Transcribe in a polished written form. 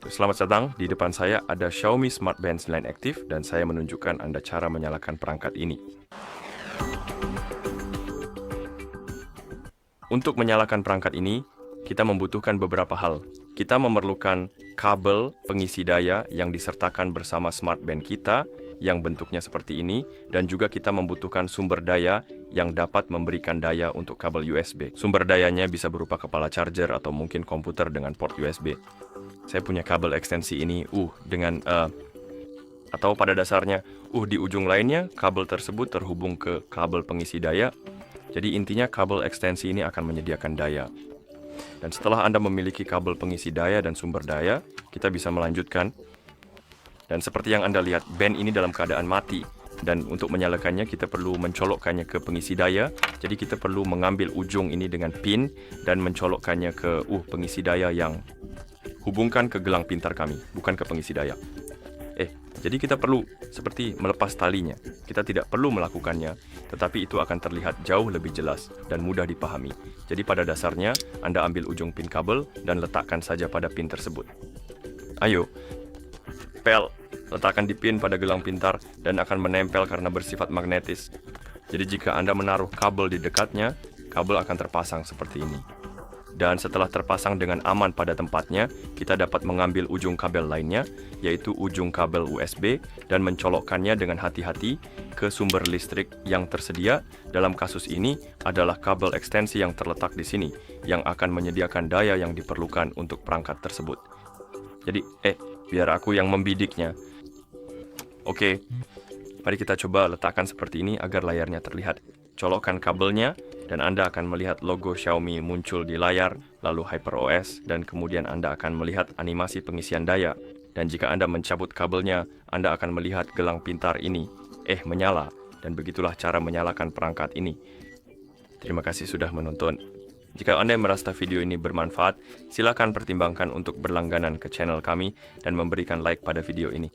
Selamat datang, di depan saya ada Xiaomi Smart Band 9 Active dan saya menunjukkan Anda cara menyalakan perangkat ini. Untuk menyalakan perangkat ini, kita membutuhkan beberapa hal. Kita memerlukan kabel pengisi daya yang disertakan bersama Smart Band kita yang bentuknya seperti ini, dan juga kita membutuhkan sumber daya yang dapat memberikan daya untuk kabel USB. Sumber dayanya bisa berupa kepala charger atau mungkin komputer dengan port USB. Saya punya kabel ekstensi ini, atau pada dasarnya, di ujung lainnya, kabel tersebut terhubung ke kabel pengisi daya. Jadi intinya kabel ekstensi ini akan menyediakan daya. Dan setelah Anda memiliki kabel pengisi daya dan sumber daya, kita bisa melanjutkan. Dan seperti yang Anda lihat, band ini dalam keadaan mati. Dan untuk menyalakannya, kita perlu mencolokkannya ke pengisi daya. Jadi kita perlu mengambil ujung ini dengan pin dan mencolokkannya ke pengisi daya yang hubungkan ke gelang pintar kami, bukan ke pengisi daya. Jadi kita perlu seperti melepas talinya. Kita tidak perlu melakukannya, tetapi itu akan terlihat jauh lebih jelas dan mudah dipahami. Jadi pada dasarnya, Anda ambil ujung pin kabel dan letakkan saja pada pin tersebut. Ayo, letakkan di pin pada gelang pintar dan akan menempel karena bersifat magnetis. Jadi jika Anda menaruh kabel di dekatnya, kabel akan terpasang seperti ini. Dan setelah terpasang dengan aman pada tempatnya, kita dapat mengambil ujung kabel lainnya, yaitu ujung kabel USB, dan mencolokkannya dengan hati-hati ke sumber listrik yang tersedia. Dalam kasus ini adalah kabel ekstensi yang terletak di sini, yang akan menyediakan daya yang diperlukan untuk perangkat tersebut. Jadi, biar aku yang membidiknya. Oke, mari kita coba letakkan seperti ini agar layarnya terlihat. Colokkan kabelnya, dan Anda akan melihat logo Xiaomi muncul di layar, lalu HyperOS, dan kemudian Anda akan melihat animasi pengisian daya. Dan jika Anda mencabut kabelnya, Anda akan melihat gelang pintar ini, menyala, dan begitulah cara menyalakan perangkat ini. Terima kasih sudah menonton. Jika Anda merasa video ini bermanfaat, silakan pertimbangkan untuk berlangganan ke channel kami dan memberikan like pada video ini.